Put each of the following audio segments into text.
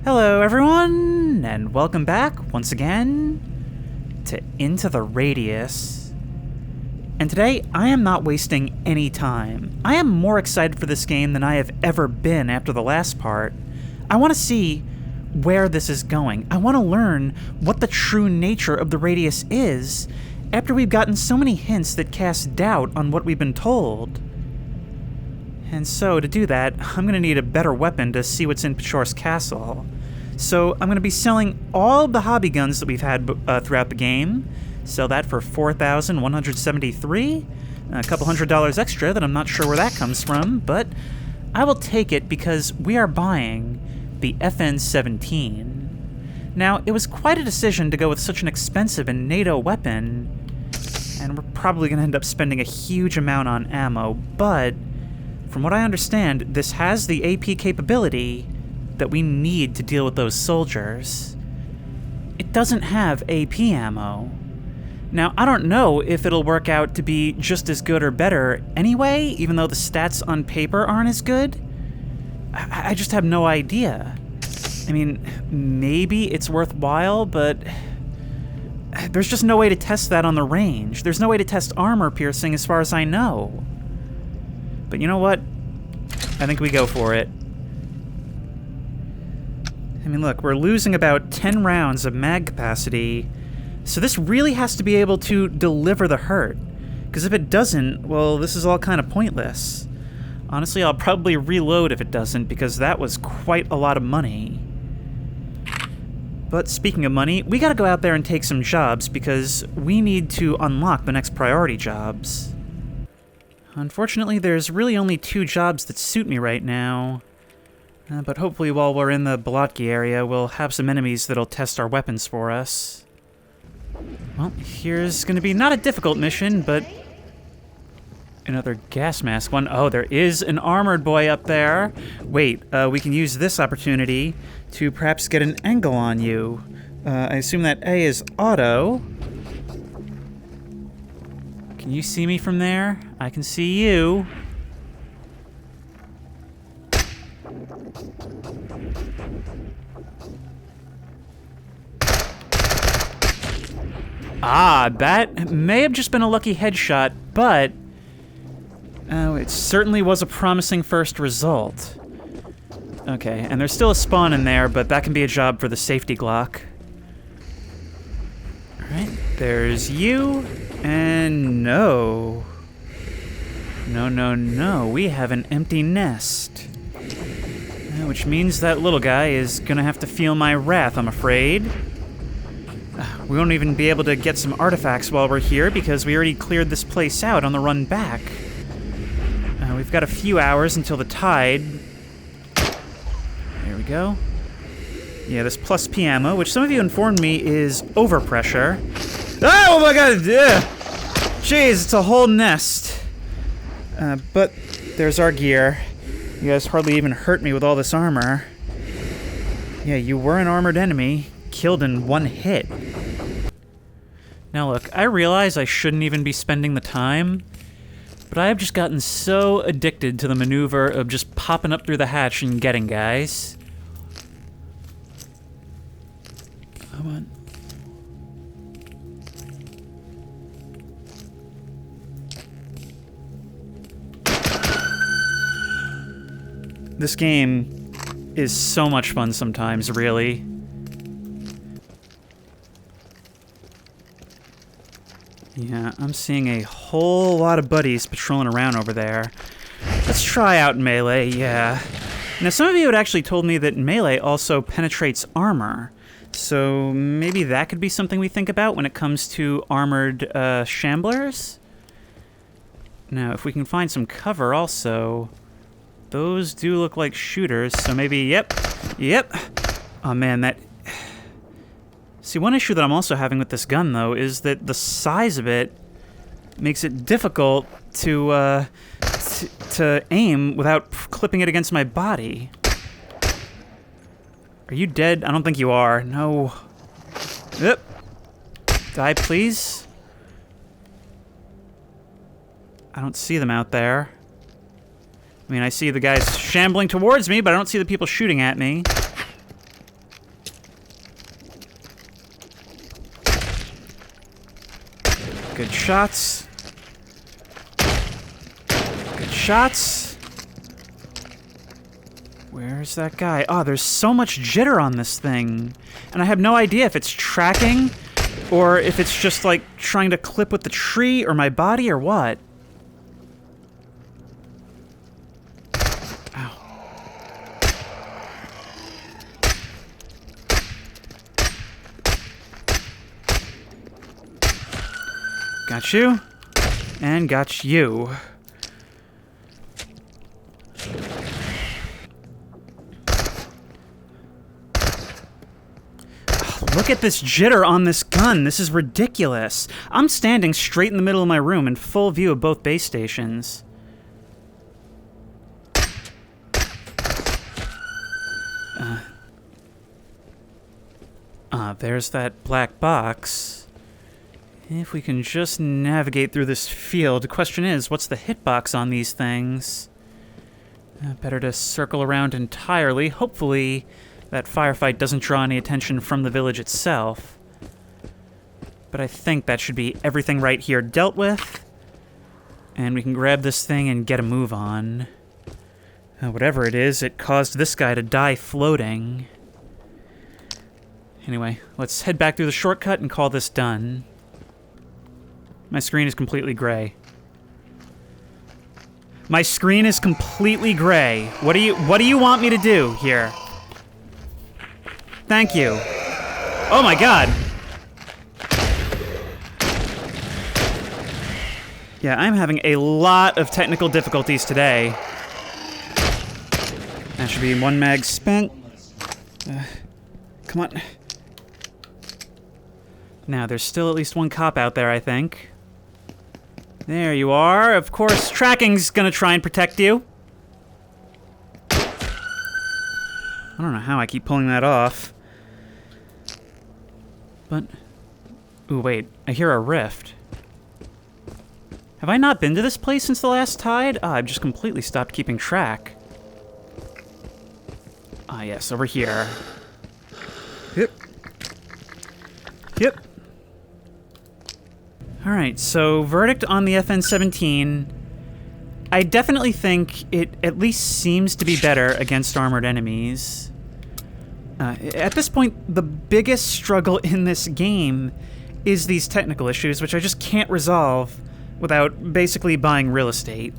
Hello everyone, and welcome back once again to Into the Radius. And today, I am not wasting any time. I am more excited for this game than I have ever been after the last part. I want to see where this is going. I want to learn what the true nature of the Radius is after we've gotten so many hints that cast doubt on what we've been told. And so, to do that, I'm going to need a better weapon to see what's in Pachor's castle. So, I'm going to be selling all of the hobby guns that we've had throughout the game. Sell that for $4,173. A couple $100 extra that I'm not sure where that comes from, but I will take it because we are buying the FN-17. Now, it was quite a decision to go with such an expensive and NATO weapon, and we're probably going to end up spending a huge amount on ammo, but from what I understand, this has the AP capability that we need to deal with those soldiers. It doesn't have AP ammo. Now, I don't know if it'll work out to be just as good or better anyway, even though the stats on paper aren't as good. I just have no idea. I mean, maybe it's worthwhile, but there's just no way to test that on the range. There's no way to test armor piercing as far as I know. But you know what? I think we go for it. I mean, look, we're losing about 10 rounds of mag capacity, so this really has to be able to deliver the hurt. Because if it doesn't, well, this is all kind of pointless. Honestly, I'll probably reload if it doesn't, because that was quite a lot of money. But speaking of money, we gotta go out there and take some jobs, because we need to unlock the next priority jobs. Unfortunately, there's really only 2 jobs that suit me right now. But hopefully while we're in the Bolotki area, we'll have some enemies that'll test our weapons for us. Well, here's gonna be not a difficult mission, but another gas mask one. Oh, there is an armored boy up there. Wait, we can use this opportunity to perhaps get an angle on you. I assume that A is auto. Can you see me from there? I can see you. Ah, that may have just been a lucky headshot, but it certainly was a promising first result. Okay, and there's still a spawn in there, but that can be a job for the safety Glock. Alright, there's you. And no. No, we have an empty nest. Which means that little guy is gonna have to feel my wrath, I'm afraid. We won't even be able to get some artifacts while we're here because we already cleared this place out on the run back. We've got a few hours until the tide. There we go. Yeah, this plus P ammo, which some of you informed me is overpressure. Oh my god! Jeez, it's a whole nest. But there's our gear. You guys hardly even hurt me with all this armor. Yeah, you were an armored enemy, killed in one hit. Now look, I realize I shouldn't even be spending the time, but I have just gotten so addicted to the maneuver of just popping up through the hatch and getting guys. Come on. This game is so much fun sometimes, really. Yeah, I'm seeing a whole lot of buddies patrolling around over there. Let's try out melee, yeah. Now, some of you had actually told me that melee also penetrates armor, so maybe that could be something we think about when it comes to armored shamblers? Now, if we can find some cover also... Those do look like shooters, so maybe, yep. Oh man, that... See, one issue that I'm also having with this gun, though, is that the size of it makes it difficult to aim without clipping it against my body. Are you dead? I don't think you are. No. Yep. Die, please. I don't see them out there. I mean, I see the guys shambling towards me, but I don't see the people shooting at me. Good shots. Good shots. Where's that guy? Oh, there's so much jitter on this thing. And I have no idea if it's tracking or if it's just like trying to clip with the tree or my body or what. Ow. Got you. And got you. Look at this jitter on this gun. This is ridiculous. I'm standing straight in the middle of my room in full view of both base stations. There's that black box. If we can just navigate through this field, the question is, what's the hitbox on these things? Better to circle around entirely. Hopefully that firefight doesn't draw any attention from the village itself. But I think that should be everything right here dealt with. And we can grab this thing and get a move on. Whatever it is, it caused this guy to die floating. Anyway, let's head back through the shortcut and call this done. My screen is completely gray. My screen is completely gray. What do you want me to do here? Thank you. Oh my god. Yeah, I'm having a lot of technical difficulties today. That should be one mag spent. Come on. Now, there's still at least one cop out there, I think. There you are. Of course, tracking's gonna try and protect you. I don't know how I keep pulling that off. But... ooh, wait. I hear a rift. Have I not been to this place since the last tide? I've just completely stopped keeping track. Ah, yes, over here. Yep. Yep. Alright, so verdict on the FN-17. I definitely think it at least seems to be better against armored enemies. At this point, the biggest struggle in this game is these technical issues, which I just can't resolve without basically buying real estate.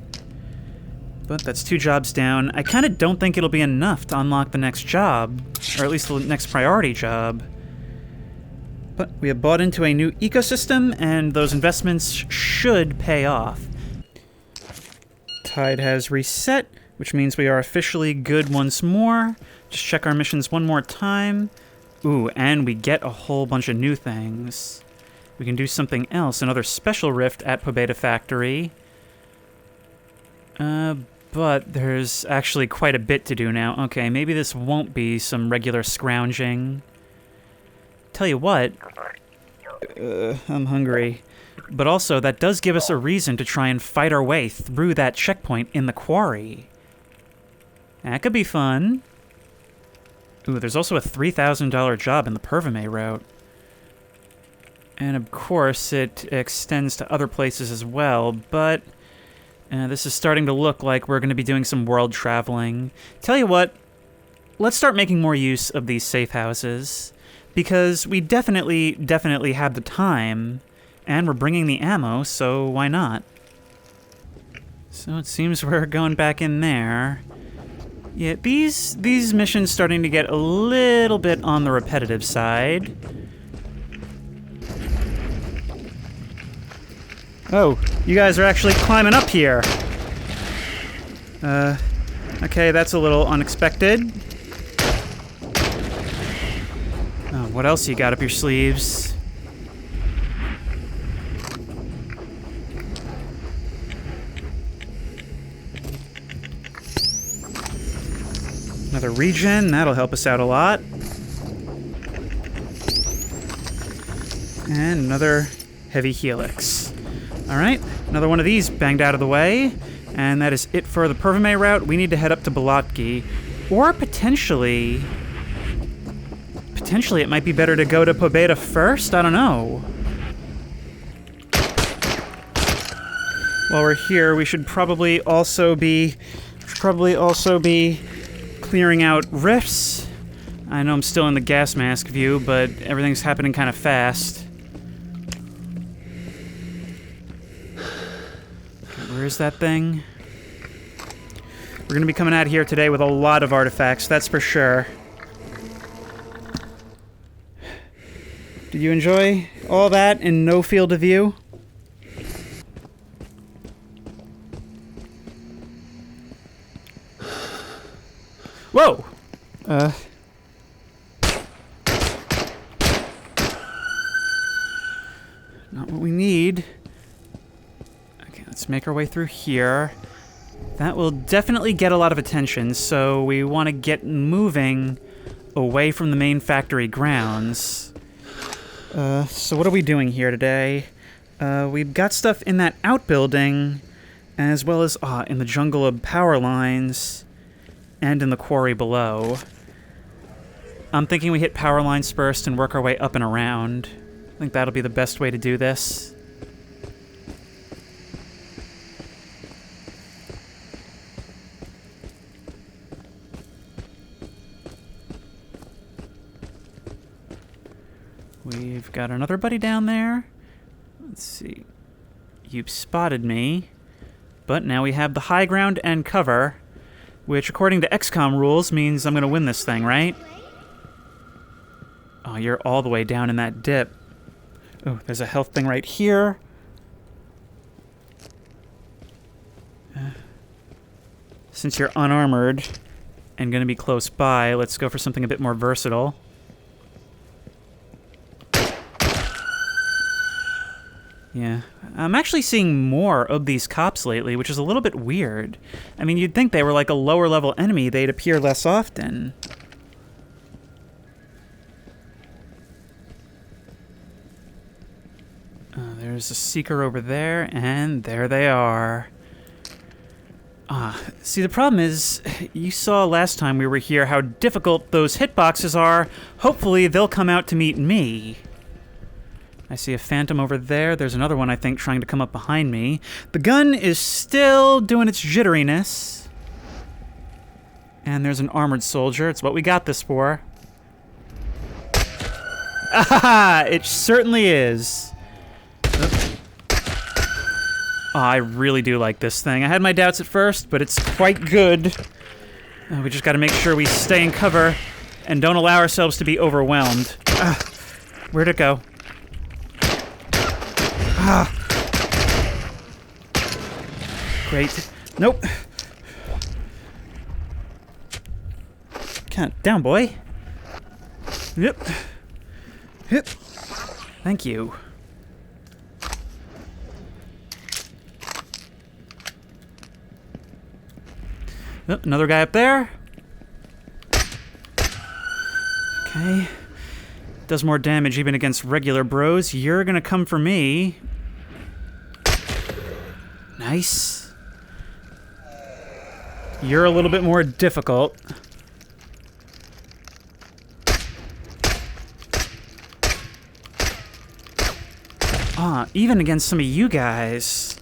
But that's 2 jobs down. I kind of don't think it'll be enough to unlock the next job, or at least the next priority job. But we have bought into a new ecosystem, and those investments should pay off. Tide has reset, which means we are officially good once more. Just check our missions one more time. Ooh, and we get a whole bunch of new things. We can do something else, another special rift at Pobeda Factory. But there's actually quite a bit to do now. Okay, maybe this won't be some regular scrounging. Tell you what, I'm hungry. But also, that does give us a reason to try and fight our way through that checkpoint in the quarry. That could be fun. Ooh, there's also a $3,000 job in the Pervame route. And of course, it extends to other places as well, but this is starting to look like we're going to be doing some world traveling. Tell you what, let's start making more use of these safe houses, because we definitely have the time, and we're bringing the ammo, so why not? So it seems we're going back in there. Yeah, these missions starting to get a little bit on the repetitive side. Oh, you guys are actually climbing up here. Okay, that's a little unexpected. Oh, what else you got up your sleeves? Another regen, that'll help us out a lot. And another heavy helix. Alright, another one of these banged out of the way. And that is it for the Pervame route. We need to head up to Bolotki. Or potentially it might be better to go to Pobeda first? I don't know. While we're here, we should probably also be clearing out rifts. I know I'm still in the gas mask view, but everything's happening kind of fast. Where is that thing? We're gonna be coming out here today with a lot of artifacts, that's for sure. Did you enjoy all that in no field of view? Whoa! Not what we need. Okay, let's make our way through here. That will definitely get a lot of attention, so we want to get moving away from the main factory grounds. So what are we doing here today? We've got stuff in that outbuilding, as well as in the jungle of power lines, and in the quarry below. I'm thinking we hit power lines first and work our way up and around. I think that'll be the best way to do this. We've got another buddy down there. Let's see. You've spotted me. But now we have the high ground and cover, which according to XCOM rules means I'm going to win this thing, right? Oh, you're all the way down in that dip. Oh, there's a health thing right here. Since you're unarmored and going to be close by, let's go for something a bit more versatile. Yeah, I'm actually seeing more of these cops lately, which is a little bit weird. I mean, you'd think they were like a lower level enemy, they'd appear less often. There's a seeker over there, and there they are. See, the problem is, you saw last time we were here how difficult those hitboxes are. Hopefully they'll come out to meet me. I see a phantom over there. There's another one, I think, trying to come up behind me. The gun is still doing its jitteriness. And there's an armored soldier. It's what we got this for. Ah, it certainly is. Oh, I really do like this thing. I had my doubts at first, but it's quite good. We just got to make sure we stay in cover and don't allow ourselves to be overwhelmed. Where'd it go? Great. Nope. Count down, boy. Yep. Yep. Thank you. Oh, another guy up there. Okay. Does more damage even against regular bros. You're gonna come for me. Nice. You're a little bit more difficult. Even against some of you guys.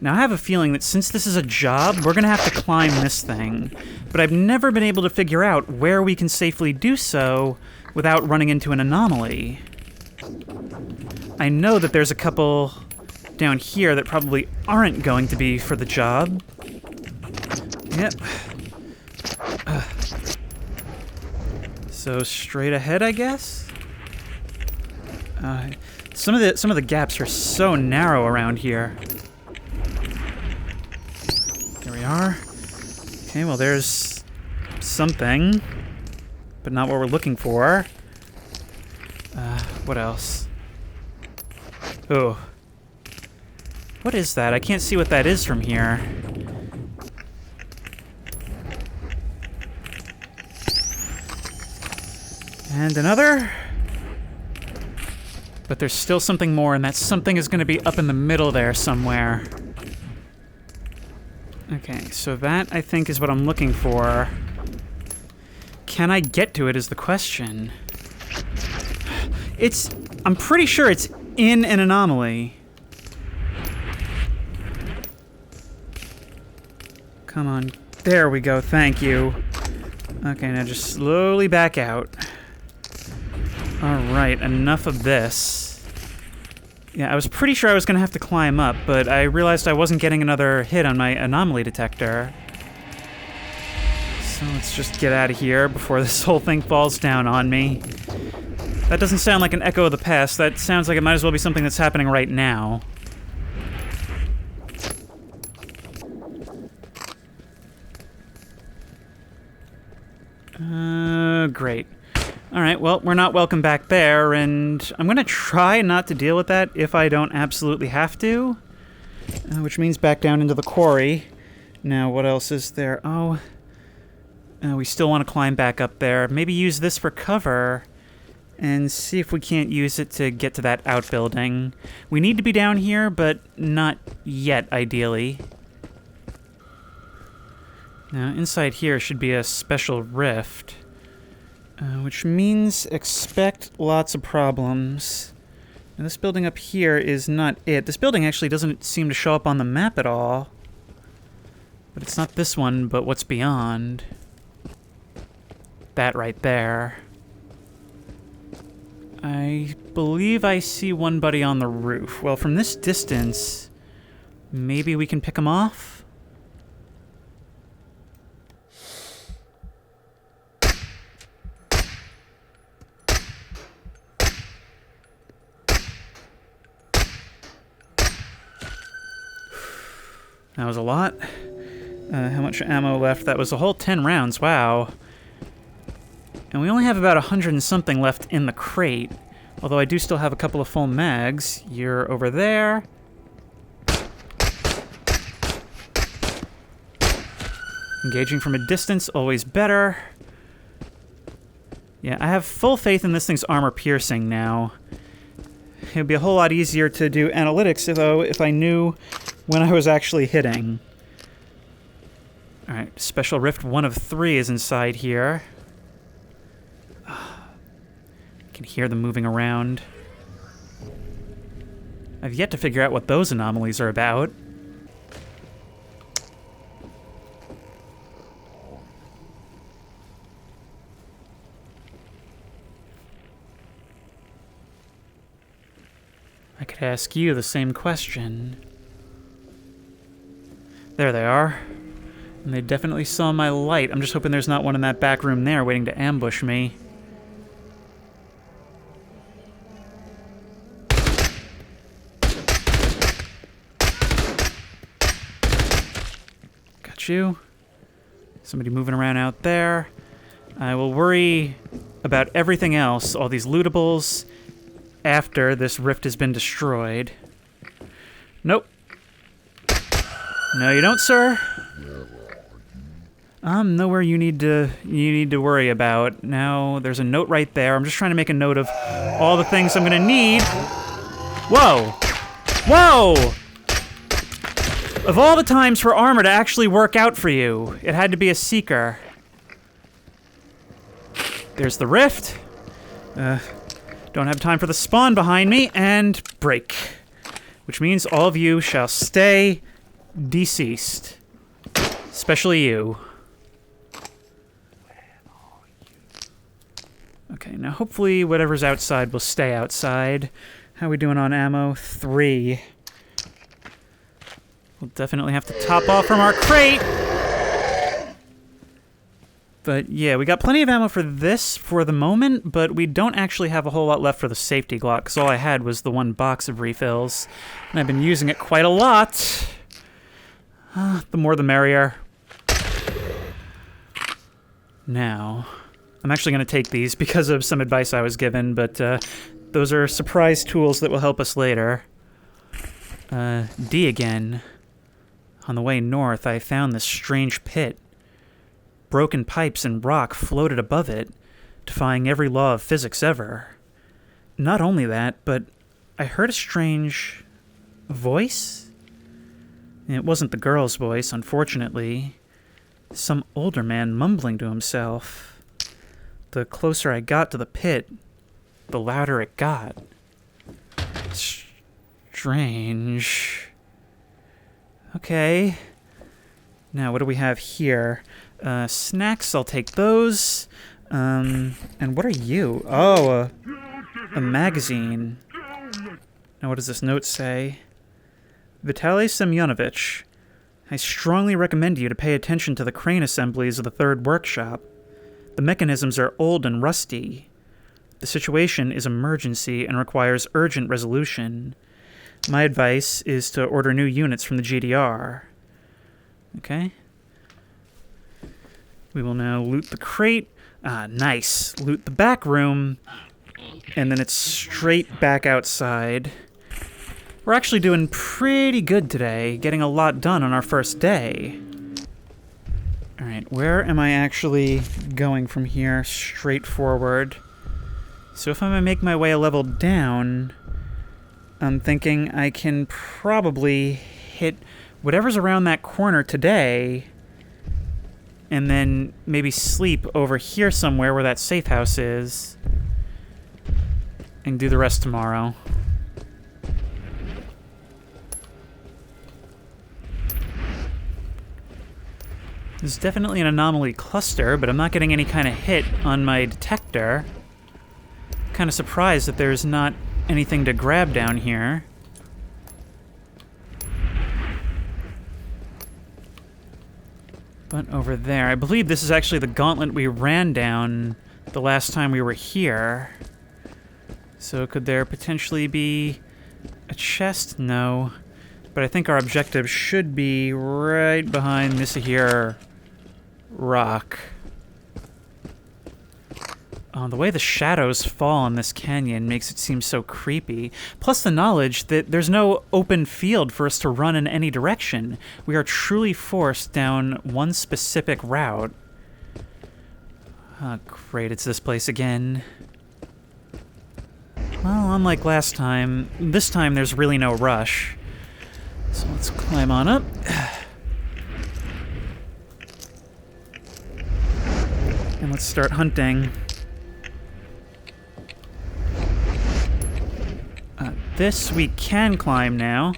Now I have a feeling that since this is a job, we're gonna have to climb this thing. But I've never been able to figure out where we can safely do so without running into an anomaly. I know that there's a couple down here that probably aren't going to be for the job. Yep. So straight ahead, I guess? Some of the gaps are so narrow around here. There we are. Okay, well there's something, but not what we're looking for. What else? Oh. What is that? I can't see what that is from here. And another. But there's still something more, and that something is going to be up in the middle there somewhere. Okay, so that, I think, is what I'm looking for. Can I get to it is the question. I'm pretty sure it's in an anomaly. Come on. There we go. Thank you. Okay, now just slowly back out. Alright, enough of this. Yeah, I was pretty sure I was going to have to climb up, but I realized I wasn't getting another hit on my anomaly detector. So let's just get out of here before this whole thing falls down on me. That doesn't sound like an echo of the past. That sounds like it might as well be something that's happening right now. Great. Alright, well, we're not welcome back there, and I'm gonna try not to deal with that if I don't absolutely have to. Which means back down into the quarry. Now, what else is there? Oh, we still want to climb back up there. Maybe use this for cover, and see if we can't use it to get to that outbuilding. We need to be down here, but not yet, ideally. Now, inside here should be a special rift. Which means expect lots of problems. Now, this building up here is not it. This building actually doesn't seem to show up on the map at all. But it's not this one, but what's beyond. That right there. I believe I see one buddy on the roof. Well, from this distance, maybe we can pick him off? That was a lot. How much ammo left? That was a whole 10 rounds, wow. And we only have about 100 and something left in the crate. Although I do still have a couple of full mags. You're over there. Engaging from a distance, always better. Yeah, I have full faith in this thing's armor piercing now. It would be a whole lot easier to do analytics, though, if I knew when I was actually hitting. Alright, Special Rift 1 of 3 is inside here. I can hear them moving around. I've yet to figure out what those anomalies are about. I could ask you the same question. There they are. And they definitely saw my light. I'm just hoping there's not one in that back room there waiting to ambush me. Got you. Somebody moving around out there. I will worry about everything else, all these lootables, after this rift has been destroyed. Nope. No, you don't, sir. Nowhere you need to worry about. Now, there's a note right there. I'm just trying to make a note of all the things I'm gonna need. Whoa! Whoa! Of all the times for armor to actually work out for you, it had to be a seeker. There's the rift. Don't have time for the spawn behind me, and break. Which means all of you shall stay deceased. Especially you. Okay, now hopefully whatever's outside will stay outside. How are we doing on ammo? 3. We'll definitely have to top off from our crate! But yeah, we got plenty of ammo for this for the moment, but we don't actually have a whole lot left for the safety Glock, because all I had was the 1 box of refills. And I've been using it quite a lot. The more the merrier. Now, I'm actually going to take these because of some advice I was given, but those are surprise tools that will help us later. D again. On the way north, I found this strange pit. Broken pipes and rock floated above it, defying every law of physics ever. Not only that, but I heard a strange voice? It wasn't the girl's voice, unfortunately. Some older man mumbling to himself. The closer I got to the pit, the louder it got. Strange. Okay. Now, what do we have here? Snacks, I'll take those. And what are you? Oh, a magazine. Now, what does this note say? Vitaly Semyonovich, I strongly recommend you to pay attention to the crane assemblies of the third workshop. The mechanisms are old and rusty. The situation is emergency and requires urgent resolution. My advice is to order new units from the GDR. Okay. We will now loot the crate. Ah, nice. Loot the back room. And then it's straight back outside. We're actually doing pretty good today, getting a lot done on our first day. Alright, where am I actually going from here? Straight forward. So if I'm gonna make my way a level down, I'm thinking I can probably hit whatever's around that corner today, and then maybe sleep over here somewhere where that safe house is, and do the rest tomorrow. There's definitely an anomaly cluster, but I'm not getting any kind of hit on my detector. Kind of surprised that there's not anything to grab down here. But over there, I believe this is actually the gauntlet we ran down the last time we were here. So could there potentially be a chest? No. But I think our objective should be right behind this here rock. The way the shadows fall on this canyon makes it seem so creepy. Plus the knowledge that there's no open field for us to run in any direction. We are truly forced down one specific route. Oh, great, it's this place again. Well, unlike last time, this time there's really no rush. So let's climb on up. And let's start hunting. This we can climb now.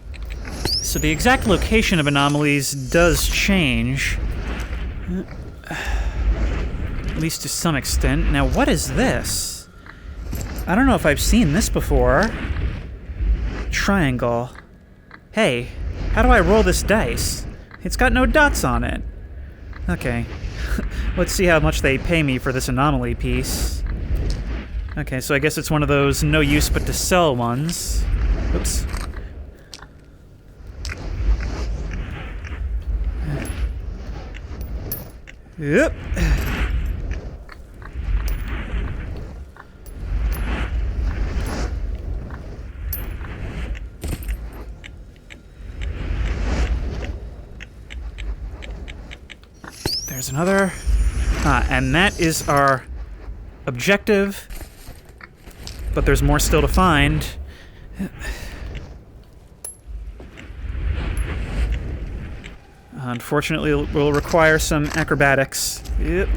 So the exact location of anomalies does change. At least to some extent. Now, what is this? I don't know if I've seen this before. Triangle. Hey, how do I roll this dice? It's got no dots on it. Okay. Let's see how much they pay me for this anomaly piece. Okay, so I guess it's one of those no use but to sell ones. Oops. Yep. There's another. And that is our objective. But there's more still to find. Unfortunately, it will require some acrobatics. Yep.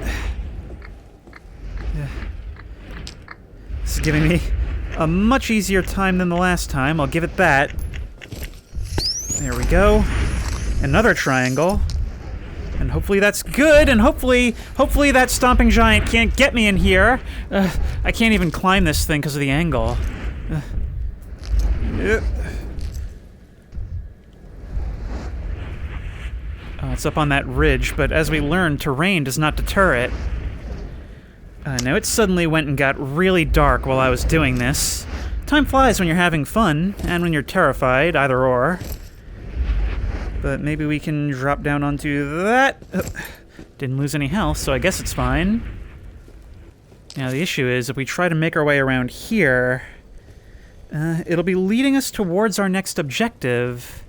This is giving me a much easier time than the last time. I'll give it that. There we go. Another triangle. And hopefully that's good, and hopefully that stomping giant can't get me in here. I can't even climb this thing because of the angle. Yep. It's up on that ridge, but as we learned, terrain does not deter it. Now it suddenly went and got really dark while I was doing this. Time flies when you're having fun, and when you're terrified, either or. But maybe we can drop down onto that. Didn't lose any health, so I guess it's fine. Now the issue is, if we try to make our way around here, it'll be leading us towards our next objective,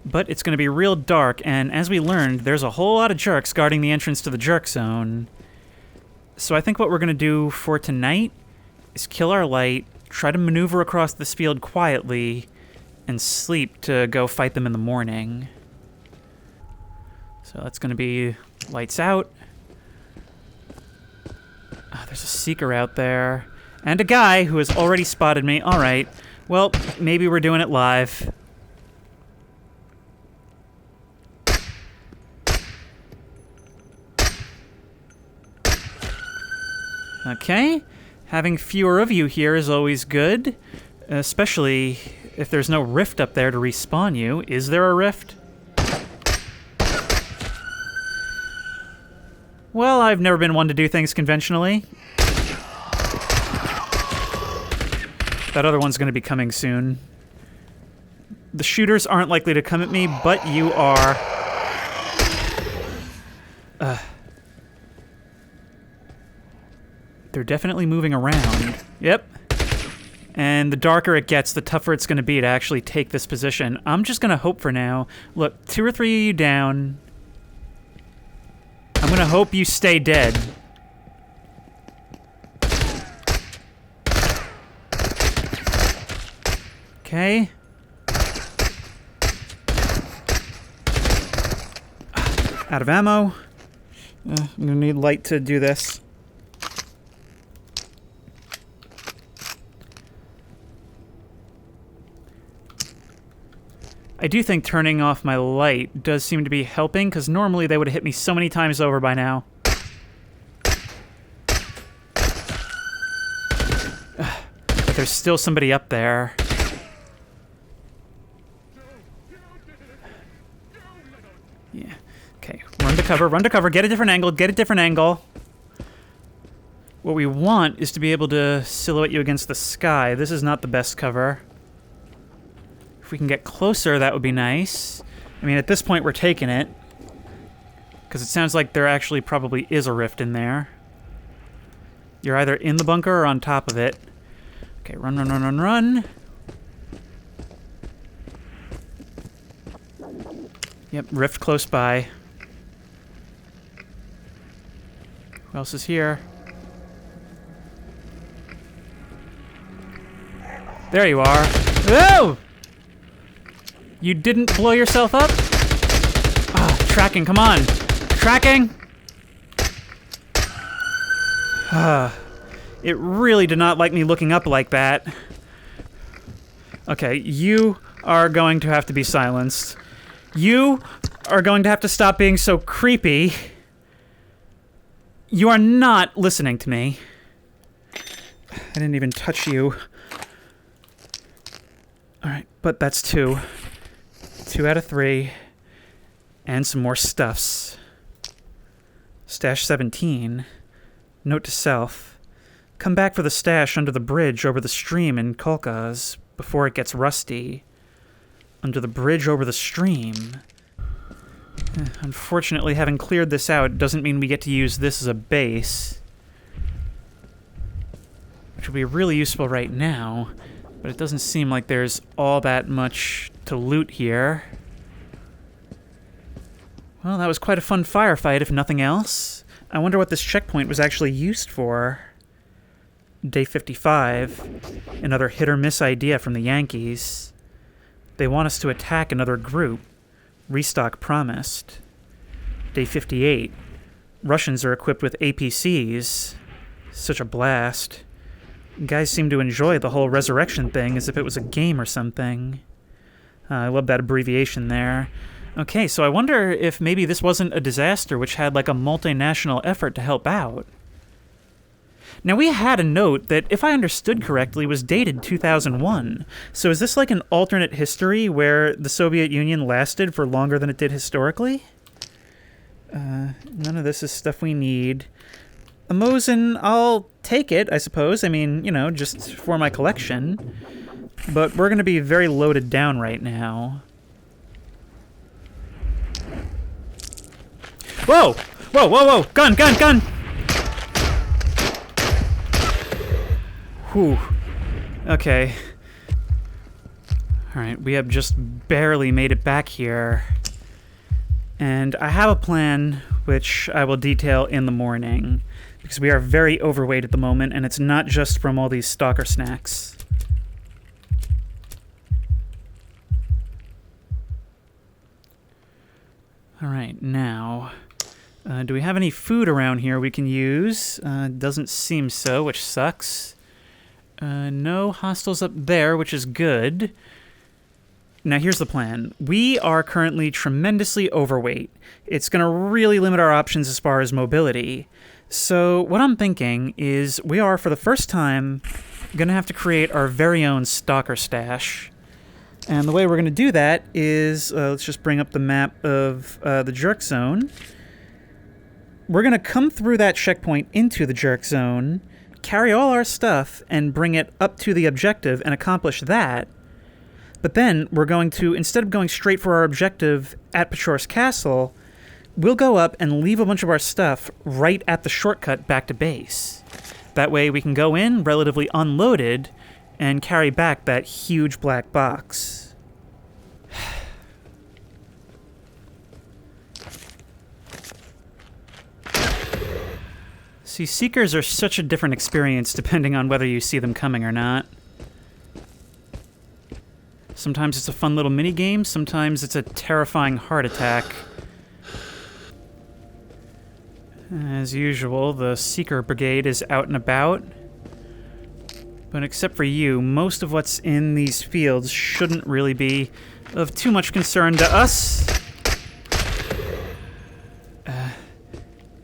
but it's going to be real dark, and as we learned, there's a whole lot of jerks guarding the entrance to the jerk zone. So I think what we're going to do for tonight is kill our light, try to maneuver across this field quietly, and sleep to go fight them in the morning. So that's going to be lights out. There's a seeker out there. And a guy who has already spotted me. Alright. Well, maybe we're doing it live. Okay. Having fewer of you here is always good, especially if there's no rift up there to respawn you. Is there a rift? Well, I've never been one to do things conventionally. That other one's going to be coming soon. The shooters aren't likely to come at me, but you are. They're definitely moving around. Yep. And the darker it gets, the tougher it's going to be to actually take this position. I'm just going to hope for now. Look, 2 or 3 of you down. I'm going to hope you stay dead. Okay. Out of ammo. I'm going to need light to do this. I do think turning off my light does seem to be helping, because normally they would have hit me so many times over by now. But there's still somebody up there. Yeah. Okay, run to cover, get a different angle, What we want is to be able to silhouette you against the sky. This is not the best cover. If we can get closer, that would be nice. I mean, at this point, we're taking it. Because it sounds like there actually probably is a rift in there. You're either in the bunker or on top of it. Okay, run. Yep, rift close by. Who else is here? There you are. Whoa! You didn't blow yourself up? Ah, tracking, come on. Tracking! It really did not like me looking up like that. Okay, you are going to have to be silenced. You are going to have to stop being so creepy. You are not listening to me. I didn't even touch you. Alright, but that's 2. 2 out of 3. And some more stuffs. Stash 17. Note to self. Come back for the stash under the bridge over the stream in Kolkaz before it gets rusty. Under the bridge over the stream. Unfortunately, having cleared this out doesn't mean we get to use this as a base. Which would be really useful right now, but it doesn't seem like there's all that much to loot here. Well, that was quite a fun firefight, if nothing else. I wonder what this checkpoint was actually used for. Day 55. Another hit-or-miss idea from the Yankees. They want us to attack another group. Restock promised. Day 58. Russians are equipped with APCs. Such a blast. Guys seem to enjoy the whole resurrection thing as if it was a game or something. I love that abbreviation there. Okay, so I wonder if maybe this wasn't a disaster which had like a multinational effort to help out. Now, we had a note that, if I understood correctly, was dated 2001. So is this like an alternate history where the Soviet Union lasted for longer than it did historically? None of this is stuff we need. A Mosin, I'll take it, I suppose. I mean, you know, just for my collection. But we're going to be very loaded down right now. Whoa! Whoa! Gun! Whew. Okay. Alright, we have just barely made it back here. And I have a plan, which I will detail in the morning. Because we are very overweight at the moment, and it's not just from all these stalker snacks. Alright, now... do we have any food around here we can use? Doesn't seem so, which sucks. No hostiles up there, which is good. Now, here's the plan. We are currently tremendously overweight. It's going to really limit our options as far as mobility. So what I'm thinking is we are, for the first time, going to have to create our very own stalker stash. And the way we're going to do that is, let's just bring up the map of the jerk zone. We're going to come through that checkpoint into the jerk zone, carry all our stuff, and bring it up to the objective and accomplish that. But then we're going to, instead of going straight for our objective at Pachor's Castle, we'll go up and leave a bunch of our stuff right at the shortcut back to base. That way we can go in relatively unloaded and carry back that huge black box. See, Seekers are such a different experience depending on whether you see them coming or not. Sometimes it's a fun little mini-game, sometimes it's a terrifying heart attack. As usual, the Seeker Brigade is out and about. But except for you, most of what's in these fields shouldn't really be of too much concern to us.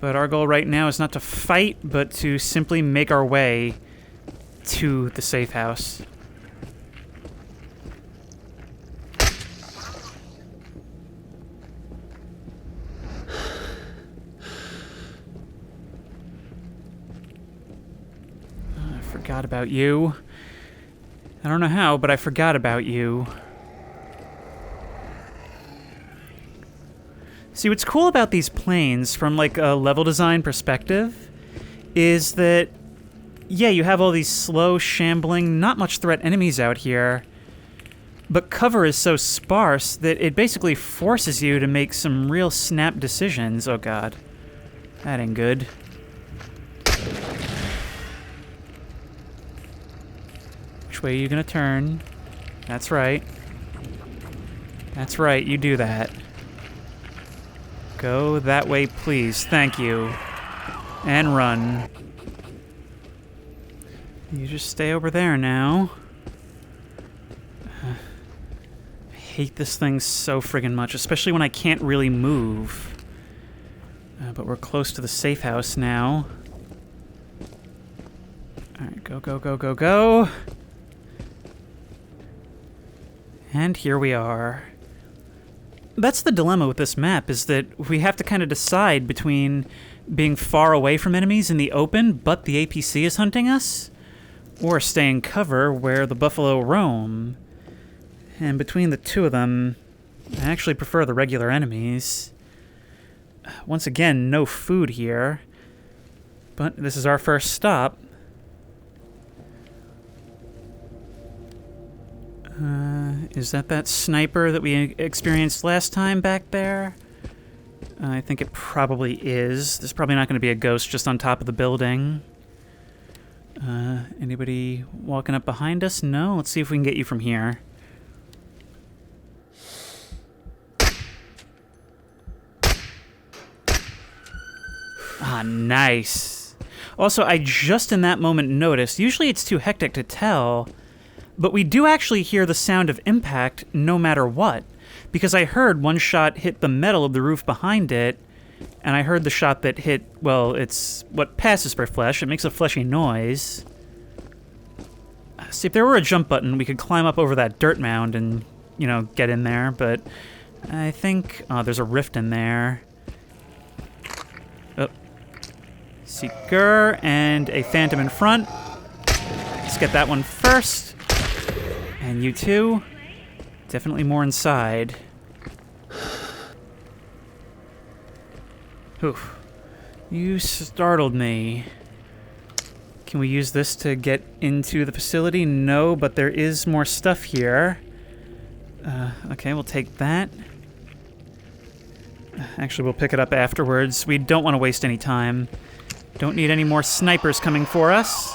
But our goal right now is not to fight, but to simply make our way to the safe house. Forgot about you. I don't know how, but I forgot about you. See, what's cool about these planes from like a level design perspective is that, yeah, you have all these slow, shambling, not much threat enemies out here, but cover is so sparse that it basically forces you to make some real snap decisions. Oh god, that ain't good. Which way are you gonna turn? That's right. That's right, you do that. Go that way, please. Thank you. And run. You just stay over there now. I hate this thing so friggin' much, especially when I can't really move. But we're close to the safe house now. Alright, go, go, go, go, go. And here we are. That's the dilemma with this map, is that we have to kind of decide between being far away from enemies in the open, but the APC is hunting us, or staying cover where the buffalo roam. And between the two of them, I actually prefer the regular enemies. Once again, no food here, but this is our first stop. Is that sniper that we experienced last time back there? I think it probably is. There's probably not going to be a ghost just on top of the building. Anybody walking up behind us? No? Let's see if we can get you from here. Ah, nice. Also, I just in that moment noticed, usually it's too hectic to tell, but we do actually hear the sound of impact no matter what, because I heard one shot hit the metal of the roof behind it, and I heard the shot that hit, well, it's what passes for flesh. It makes a fleshy noise. See, if there were a jump button, we could climb up over that dirt mound and, you know, get in there, but I think... Oh, there's a rift in there. Oh. Seeker and a phantom in front. Let's get that one first. And you too. Definitely more inside. Oof. You startled me. Can we use this to get into the facility? No, but there is more stuff here. Okay, we'll take that. Actually, we'll pick it up afterwards. We don't want to waste any time. Don't need any more snipers coming for us.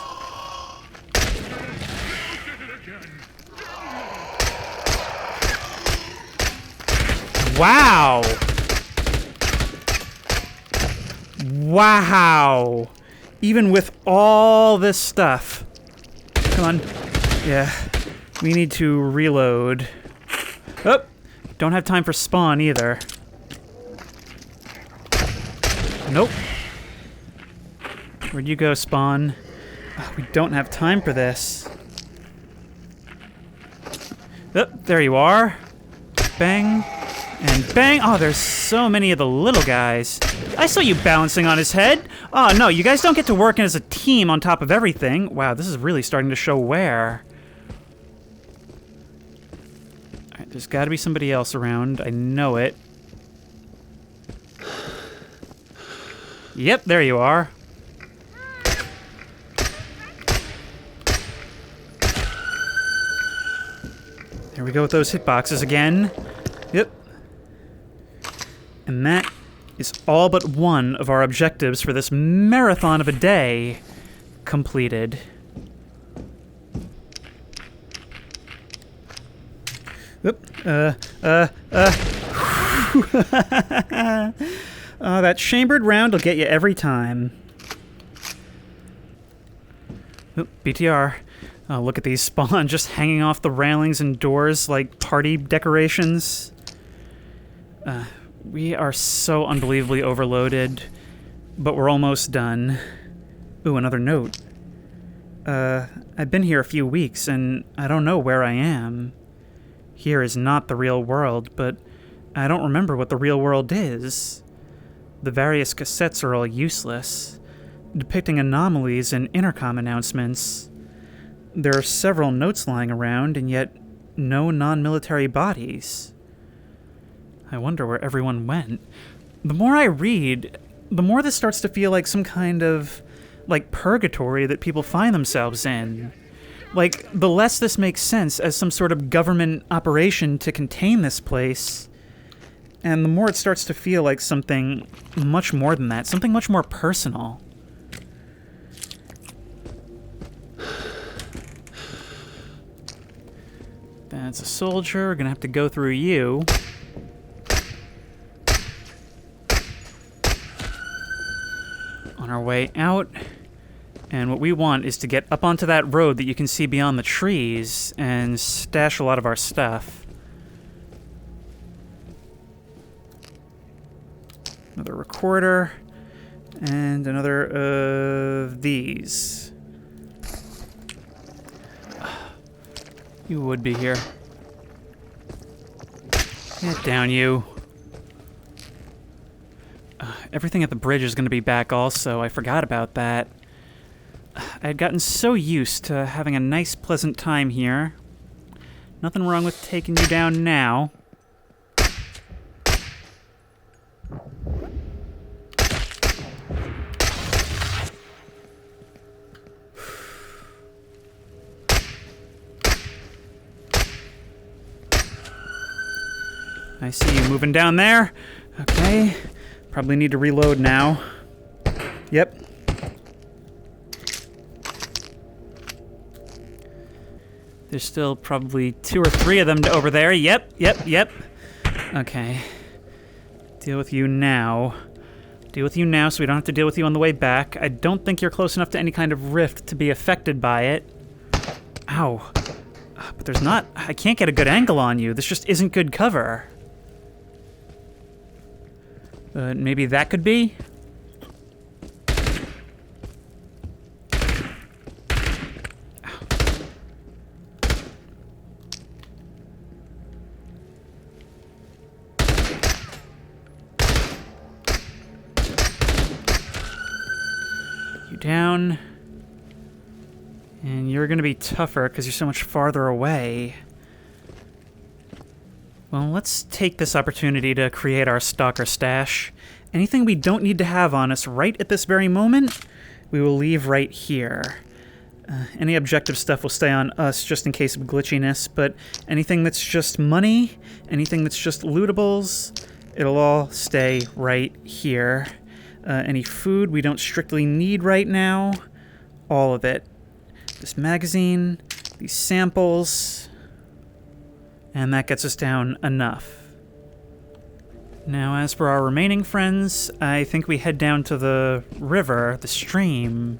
Wow! Wow! Even with all this stuff. Come on. Yeah. We need to reload. Oh! Don't have time for spawn either. Nope. Where'd you go, spawn? Oh, we don't have time for this. Oh, there you are. Bang. And bang. Oh, there's so many of the little guys. I saw you balancing on his head. Oh, no, you guys don't get to work as a team on top of everything. Wow, this is really starting to show wear. All right, there's got to be somebody else around. I know it. Yep, there you are. There we go with those hitboxes again. Yep. And that is all but one of our objectives for this marathon of a day completed. Oop. That chambered round will get you every time. Oop, BTR. Oh, look at these spawn just hanging off the railings and doors like party decorations. We are so unbelievably overloaded, but we're almost done. Ooh, another note. I've been here a few weeks, and I don't know where I am. Here is not the real world, but I don't remember what the real world is. The various cassettes are all useless, depicting anomalies and intercom announcements. There are several notes lying around, and yet no non-military bodies. I wonder where everyone went. The more I read, the more this starts to feel like some kind of, like, purgatory that people find themselves in. Like, the less this makes sense as some sort of government operation to contain this place, and the more it starts to feel like something much more than that, something much more personal. That's a soldier. We're gonna have to go through you. On our way out. And what we want is to get up onto that road that you can see beyond the trees and stash a lot of our stuff. Another recorder. And another of these. You would be here. Get down, you. Everything at the bridge is going to be back also. I forgot about that. I had gotten so used to having a nice, pleasant time here. Nothing wrong with taking you down now. I see you moving down there. Okay. Probably need to reload now. Yep. There's still probably 2 or 3 of them over there. Yep. Okay. Deal with you now. Deal with you now so we don't have to deal with you on the way back. I don't think you're close enough to any kind of rift to be affected by it. Ow. But there's not... I can't get a good angle on you. This just isn't good cover. Maybe that could be? You down. And you're gonna be tougher because you're so much farther away. Well, let's take this opportunity to create our stalker stash. Anything we don't need to have on us right at this very moment, we will leave right here. Any objective stuff will stay on us just in case of glitchiness, but anything that's just money, anything that's just lootables, it'll all stay right here. Any food we don't strictly need right now, all of it. This magazine, these samples... And that gets us down enough. Now, as for our remaining friends, I think we head down to the river, the stream.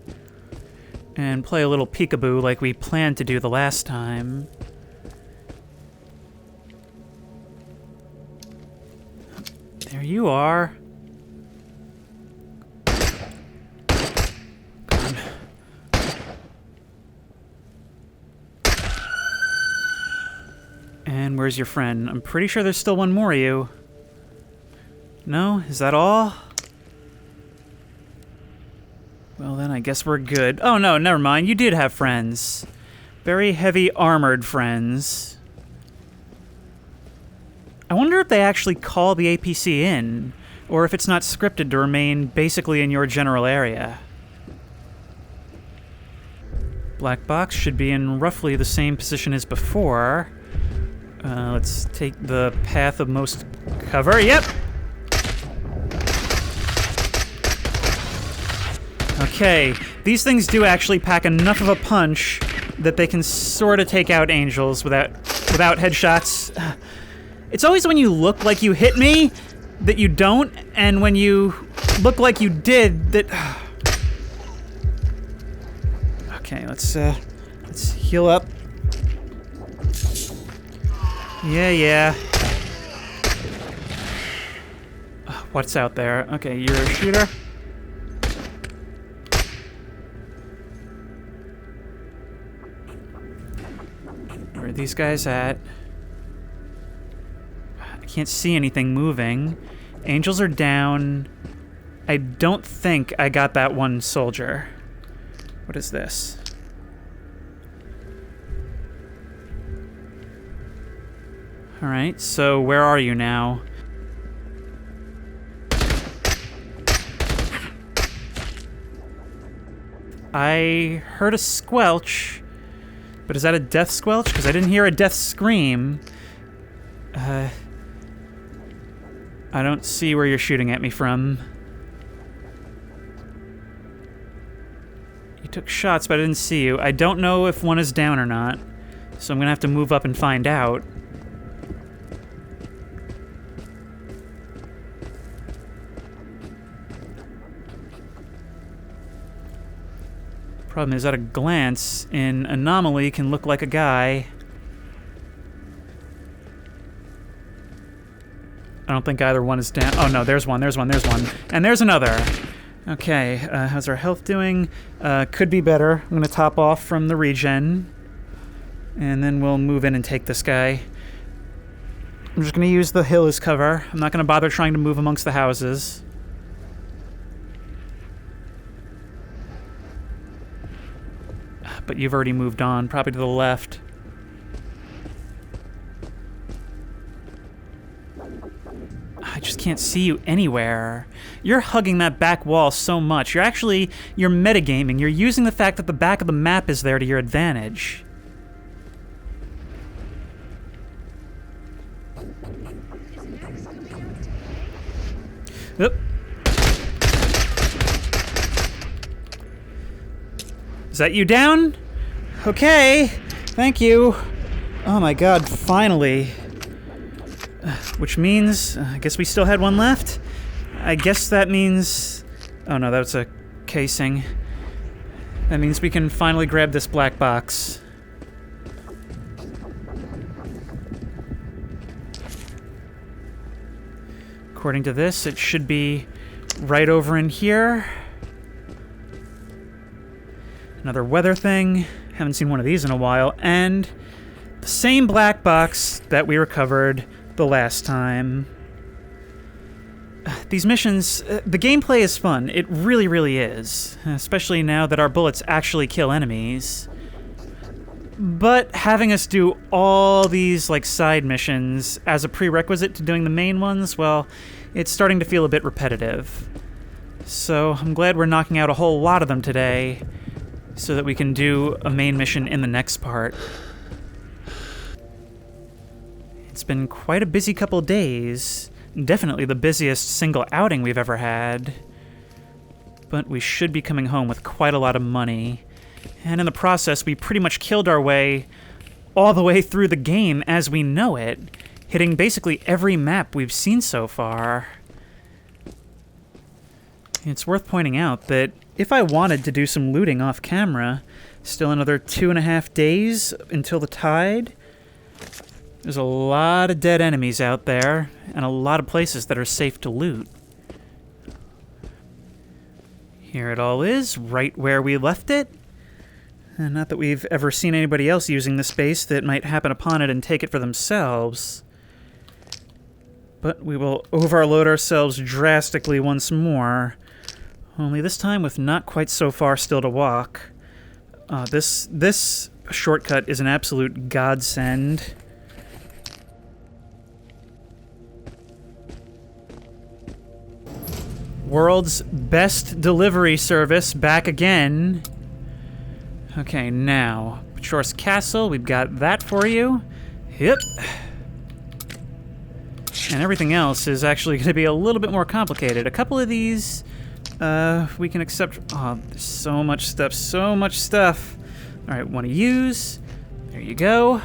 and play a little peekaboo like we planned to do the last time. There you are. Come on. And where's your friend? I'm pretty sure there's still one more of you. No? Is that all? Well, then I guess we're good. Oh, no, never mind. You did have friends. Very heavy armored friends. I wonder if they actually call the APC in, or if it's not scripted to remain basically in your general area. Black box should be in roughly the same position as before. Let's take the path of most cover. Yep! Okay, these things do actually pack enough of a punch that they can sort of take out angels without headshots. It's always when you look like you hit me that you don't, and when you look like you did that... Okay, let's heal up. Yeah. What's out there? Okay, you're a shooter? Where are these guys at? I can't see anything moving. Angels are down. I don't think I got that one soldier. What is this? Alright, so where are you now? I heard a squelch, but is that a death squelch? Because I didn't hear a death scream. I don't see where you're shooting at me from. You took shots, but I didn't see you. I don't know if one is down or not, so I'm gonna have to move up and find out. Problem is, at a glance, an anomaly can look like a guy. I don't think either one is down. Oh no, there's one. And there's another. Okay, how's our health doing? Could be better. I'm gonna top off from the regen. And then we'll move in and take this guy. I'm just gonna use the hill as cover. I'm not gonna bother trying to move amongst the houses. But you've already moved on, probably to the left. I just can't see you anywhere. You're hugging that back wall so much. You're metagaming. You're using the fact that the back of the map is there to your advantage. Oop. Is that you down? Okay, thank you. Oh my god, finally. Which means, I guess we still had one left? I guess that means... Oh no, that's a casing. That means we can finally grab this black box. According to this, it should be right over in here. Another weather thing. Haven't seen one of these in a while. And the same black box that we recovered the last time. These missions, the gameplay is fun. It really, really is. Especially now that our bullets actually kill enemies. But having us do all these, like, side missions as a prerequisite to doing the main ones, well, it's starting to feel a bit repetitive. So I'm glad we're knocking out a whole lot of them today, so that we can do a main mission in the next part. It's been quite a busy couple days. Definitely the busiest single outing we've ever had. But we should be coming home with quite a lot of money. And in the process, we pretty much killed our way all the way through the game as we know it, hitting basically every map we've seen so far. It's worth pointing out that if I wanted to do some looting off camera, still another 2.5 days until the tide. There's a lot of dead enemies out there, and a lot of places that are safe to loot. Here it all is, right where we left it. And not that we've ever seen anybody else using the space that might happen upon it and take it for themselves. But we will overload ourselves drastically once more. Only this time with not quite so far still to walk. This shortcut is an absolute godsend. World's best delivery service back again. Okay, now, Pachorsk Castle, we've got that for you. Yep. And everything else is actually going to be a little bit more complicated. A couple of these, we can accept... Oh, there's so much stuff. All right, want to use. There you go.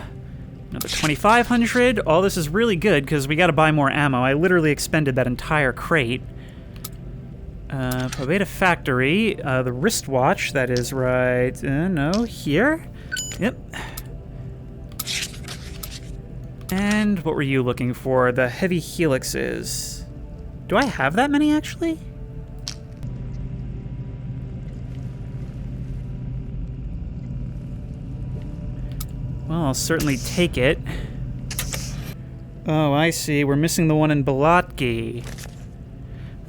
Another 2,500. All this is really good because we got to buy more ammo. I literally expended that entire crate. Pobeda Factory, the wristwatch, that is right, no, here? Yep. And what were you looking for? The heavy helixes. Do I have that many, actually? Well, I'll certainly take it. Oh, I see, we're missing the one in Balotki.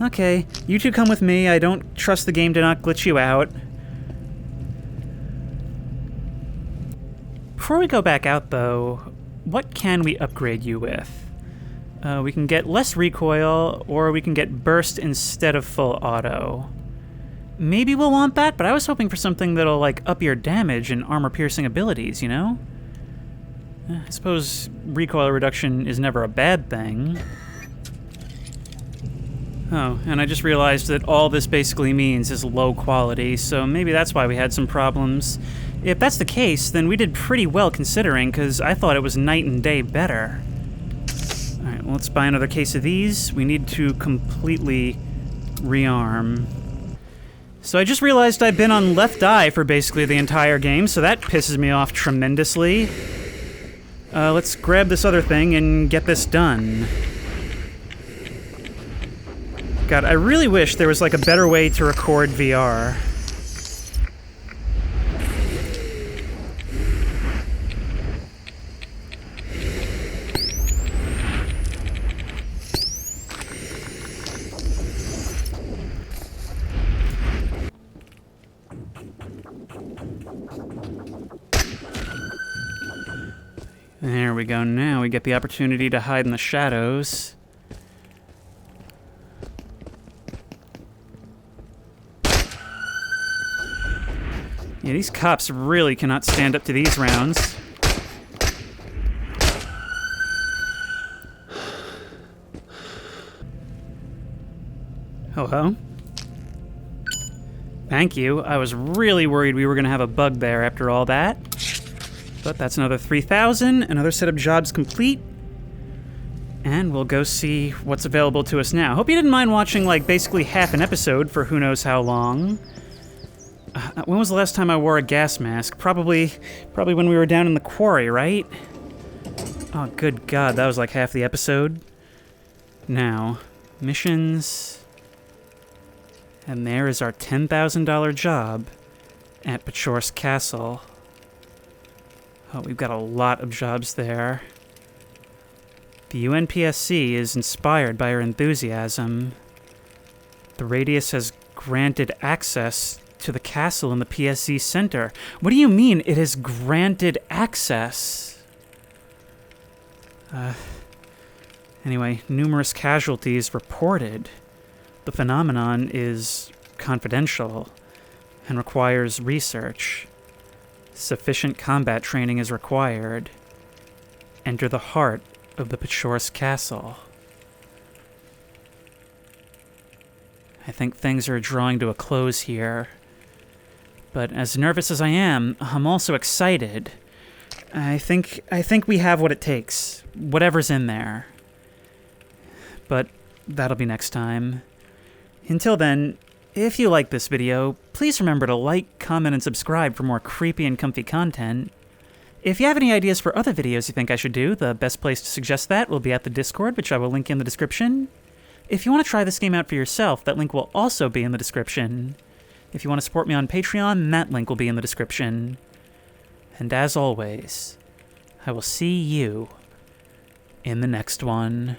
Okay, you two come with me. I don't trust the game to not glitch you out. Before we go back out, though, what can we upgrade you with? We can get less recoil, or we can get burst instead of full auto. Maybe we'll want that, but I was hoping for something that'll, like, up your damage and armor-piercing abilities, you know? I suppose recoil reduction is never a bad thing. Oh, and I just realized that all this basically means is low quality, so maybe that's why we had some problems. If that's the case, then we did pretty well considering, because I thought it was night and day better. Alright, well, let's buy another case of these. We need to completely rearm. So I just realized I've been on left eye for basically the entire game, so that pisses me off tremendously. Let's grab this other thing and get this done. God, I really wish there was like a better way to record VR. There we go, now we get the opportunity to hide in the shadows. Yeah, these cops really cannot stand up to these rounds. Hello? Thank you. I was really worried we were going to have a bug there after all that. But that's another 3,000, another set of jobs complete. And we'll go see what's available to us now. Hope you didn't mind watching, like, basically half an episode for who knows how long. When was the last time I wore a gas mask? Probably when we were down in the quarry, right? Oh, good God, that was like half the episode. Now, missions. And there is our $10,000 job at Pachorsk Castle. Oh, we've got a lot of jobs there. The UNPSC is inspired by our enthusiasm. The Radius has granted access to the castle in the PSC Center. What do you mean it has granted access? Anyway, numerous casualties reported. The phenomenon is confidential and requires research. Sufficient combat training is required. Enter the heart of the Pachorsk Castle. I think things are drawing to a close here. But as nervous as I am, I'm also excited. I think we have what it takes. Whatever's in there. But that'll be next time. Until then, if you like this video, Please remember to like, comment, and subscribe for more creepy and comfy content. If you have any ideas for other videos you think I should do, the best place to suggest that will be at the Discord, which I will link in the description. If you want to try this game out for yourself, that link will also be in the description. If you want to support me on Patreon, that link will be in the description. And as always, I will see you in the next one.